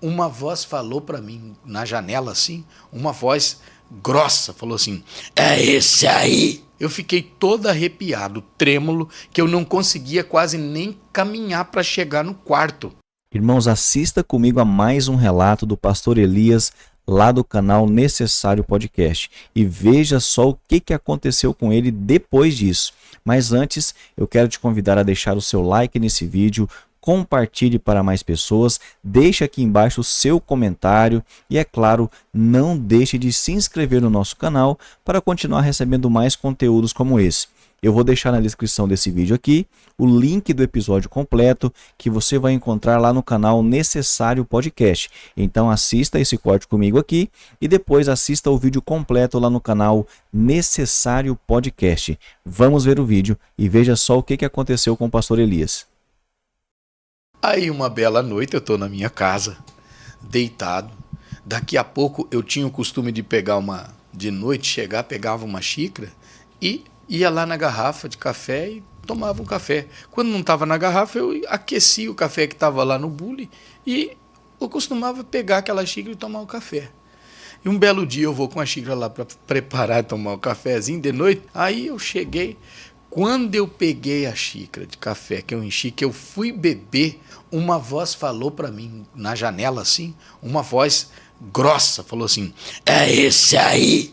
uma voz falou para mim na janela assim, uma voz grossa, falou assim: é esse aí. Eu fiquei todo arrepiado, trêmulo, que eu não conseguia quase nem caminhar para chegar no quarto. Irmãos, assista comigo a mais um relato do pastor Elias lá do canal Necessário Podcast e veja só o que aconteceu com ele depois disso. Mas antes, eu quero te convidar a deixar o seu like nesse vídeo, compartilhe para mais pessoas, deixe aqui embaixo o seu comentário e, é claro, não deixe de se inscrever no nosso canal para continuar recebendo mais conteúdos como esse. Eu vou deixar na descrição desse vídeo aqui o link do episódio completo que você vai encontrar lá no canal Necessário Podcast. Então assista esse corte comigo aqui e depois assista o vídeo completo lá no canal Necessário Podcast. Vamos ver o vídeo e veja só o que aconteceu com o pastor Elias. Aí uma bela noite eu estou na minha casa, deitado. Daqui a pouco eu tinha o costume de pegar de noite, chegar, pegava uma xícara e ia lá na garrafa de café e tomava um café. Quando não estava na garrafa, eu aquecia o café que estava lá no bule e eu costumava pegar aquela xícara e tomar o café. E um belo dia eu vou com a xícara lá para preparar e tomar o cafezinho de noite. Aí eu cheguei, quando eu peguei a xícara de café que eu enchi, que eu fui beber, uma voz falou para mim na janela assim, uma voz grossa, falou assim: é esse aí.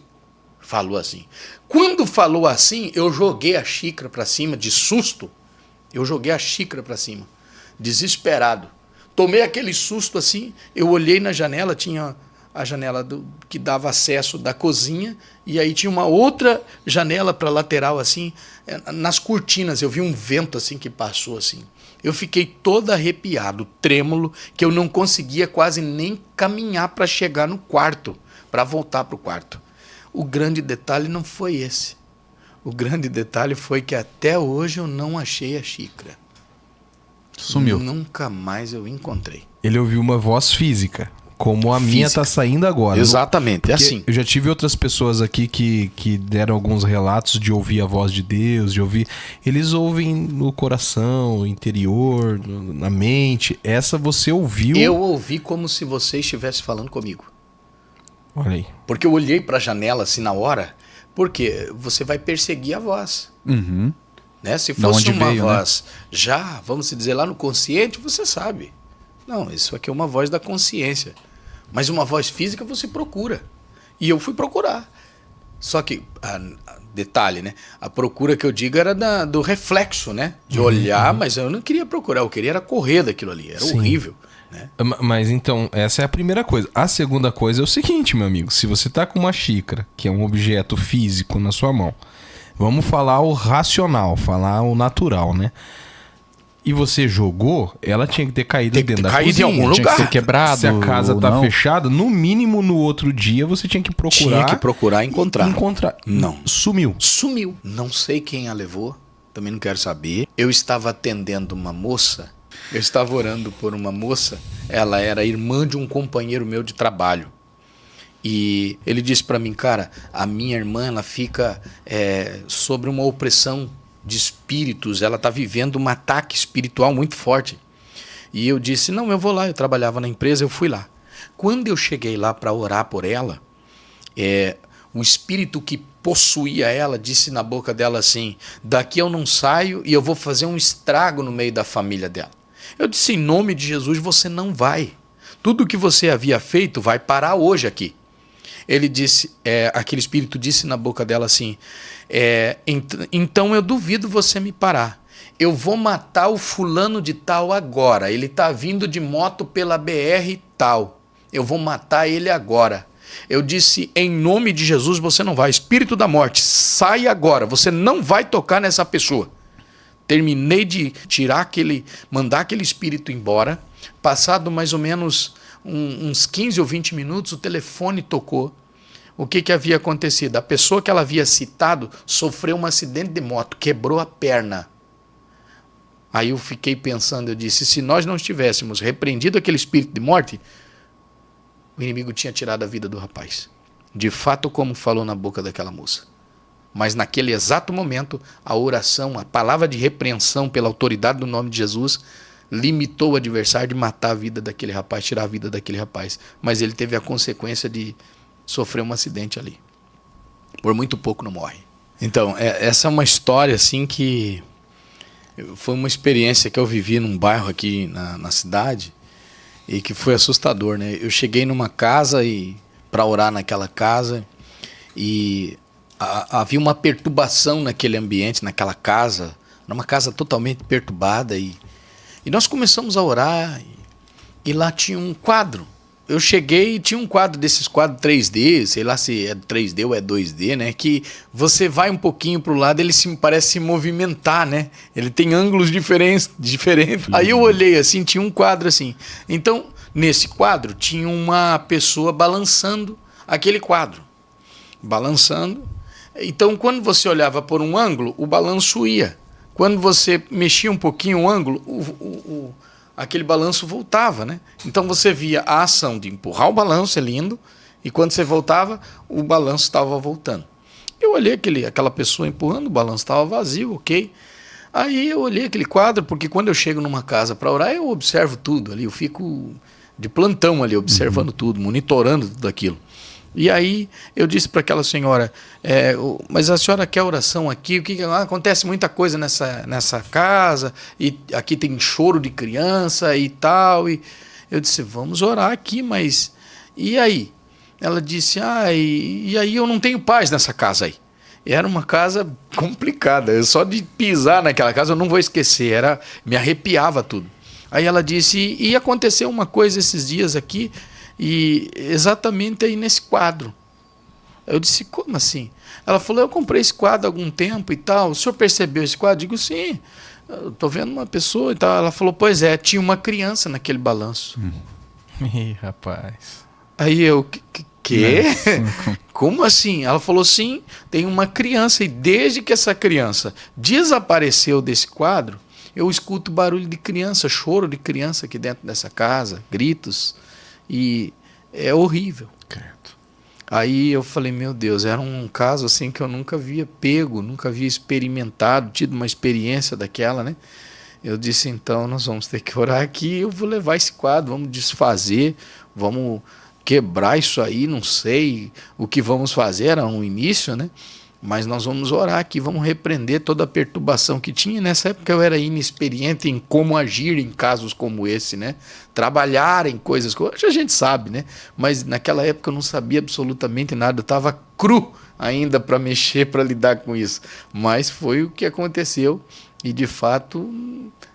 Falou assim. Quando falou assim, eu joguei a xícara para cima, de susto. Eu joguei a xícara para cima, desesperado. Tomei aquele susto assim, eu olhei na janela, tinha a janela que dava acesso da cozinha, e aí tinha uma outra janela para lateral assim, nas cortinas, eu vi um vento assim que passou assim. Eu fiquei todo arrepiado, trêmulo, que eu não conseguia quase nem caminhar para chegar no quarto, para voltar para o quarto. O grande detalhe não foi esse. O grande detalhe foi que até hoje eu não achei a xícara. Sumiu. Nunca mais eu encontrei. Ele ouviu uma voz física, como a minha tá saindo agora. Exatamente, é assim. Eu já tive outras pessoas aqui que deram alguns relatos de ouvir a voz de Deus, de ouvir... Eles ouvem no coração, no interior, na mente. Essa você ouviu... Eu ouvi como se você estivesse falando comigo. Olha aí. Porque eu olhei para a janela assim na hora, porque você vai perseguir a voz. Uhum. Né? Se fosse uma veio, voz já, vamos dizer, lá no consciente, você sabe. Não, isso aqui é uma voz da consciência. Mas uma voz física você procura. E eu fui procurar. Só que, detalhe, né? A procura que eu digo era do reflexo, né? De olhar, mas eu não queria procurar, eu queria era correr daquilo ali. Era horrível. Né? Mas então, essa é a primeira coisa. A segunda coisa é o seguinte, meu amigo. Se você tá com uma xícara, que é um objeto físico na sua mão, vamos falar o racional, falar o natural, né? E você jogou, ela tinha que ter caído dentro da cozinha. Em algum lugar. Tinha que ser quebrado. Se a casa tá fechada, no mínimo no outro dia você tinha que procurar. Tinha que procurar e encontrar. Não. Sumiu. Sumiu. Não sei quem a levou, também não quero saber. Eu estava atendendo uma moça. Eu estava orando por uma moça, ela era irmã de um companheiro meu de trabalho. E ele disse para mim, cara, a minha irmã ela fica sobre uma opressão de espíritos, ela está vivendo um ataque espiritual muito forte. E eu disse, não, eu vou lá, eu trabalhava na empresa, eu fui lá. Quando eu cheguei lá para orar por ela, o espírito que possuía ela disse na boca dela assim, daqui eu não saio e eu vou fazer um estrago no meio da família dela. Eu disse, em nome de Jesus, você não vai. Tudo que você havia feito vai parar hoje aqui. Ele disse, aquele espírito disse na boca dela assim, então eu duvido você me parar. Eu vou matar o fulano de tal agora. Ele está vindo de moto pela BR tal. Eu vou matar ele agora. Eu disse, em nome de Jesus, você não vai. Espírito da morte, sai agora. Você não vai tocar nessa pessoa. Terminei de mandar aquele espírito embora. Passado mais ou menos uns 15 ou 20 minutos, o telefone tocou. O que havia acontecido? A pessoa que ela havia citado sofreu um acidente de moto, quebrou a perna. Aí eu fiquei pensando, eu disse, se nós não tivéssemos repreendido aquele espírito de morte, o inimigo tinha tirado a vida do rapaz. De fato, como falou na boca daquela moça. Mas naquele exato momento, a oração, a palavra de repreensão pela autoridade do nome de Jesus, limitou o adversário de matar a vida daquele rapaz, tirar a vida daquele rapaz. Mas ele teve a consequência de sofrer um acidente ali. Por muito pouco não morre. Então, essa é uma história assim que foi uma experiência que eu vivi num bairro aqui na cidade e que foi assustador, né? Eu cheguei numa casa para orar naquela casa e havia uma perturbação naquele ambiente, naquela casa. Era uma casa totalmente perturbada e nós começamos a orar e lá tinha um quadro. Eu cheguei e tinha um quadro desses quadros 3D, sei lá se é 3D ou é 2D, né? Que você vai um pouquinho para o lado, ele parece se movimentar, né? Ele tem ângulos diferentes. Aí eu olhei assim, tinha um quadro assim. Então, nesse quadro, tinha uma pessoa balançando aquele quadro. Balançando. Então, quando você olhava por um ângulo, o balanço ia. Quando você mexia um pouquinho o ângulo, aquele balanço voltava, né? Então você via a ação de empurrar o balanço, é lindo, e quando você voltava, o balanço estava voltando. Eu olhei aquela pessoa empurrando, o balanço estava vazio, ok. Aí eu olhei aquele quadro, porque quando eu chego numa casa para orar, eu observo tudo ali, eu fico de plantão ali, observando tudo, monitorando tudo aquilo. E aí eu disse para aquela senhora, mas a senhora quer oração aqui? Acontece muita coisa nessa casa, e aqui tem choro de criança e tal. E eu disse, vamos orar aqui, mas e aí? Ela disse, e aí eu não tenho paz nessa casa aí. Era uma casa complicada, só de pisar naquela casa eu não vou esquecer, me arrepiava tudo. Aí ela disse, e aconteceu uma coisa esses dias aqui, e exatamente aí nesse quadro. Eu disse, como assim? Ela falou, eu comprei esse quadro há algum tempo e tal, o senhor percebeu esse quadro? Eu digo, sim, eu tô vendo uma pessoa e tal. Ela falou, pois é, tinha uma criança naquele balanço. Ih, rapaz. Aí eu, quê? Como assim? Ela falou, sim, tem uma criança, e desde que essa criança desapareceu desse quadro, eu escuto barulho de criança, choro de criança aqui dentro dessa casa, gritos. E é horrível. Aí eu falei, meu Deus, era um caso assim que eu nunca havia pego, nunca havia experimentado, tido uma experiência daquela, né? Eu disse, então nós vamos ter que orar aqui, eu vou levar esse quadro, vamos desfazer, vamos quebrar isso aí, não sei o que vamos fazer, era um início, né? Mas nós vamos orar aqui, vamos repreender toda a perturbação que tinha. Nessa época eu era inexperiente em como agir em casos como esse, né? Trabalhar em coisas que hoje a gente sabe, né? Mas naquela época eu não sabia absolutamente nada, eu estava cru ainda para mexer, para lidar com isso. Mas foi o que aconteceu e de fato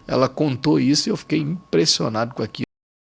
ela contou isso e eu fiquei impressionado com aquilo.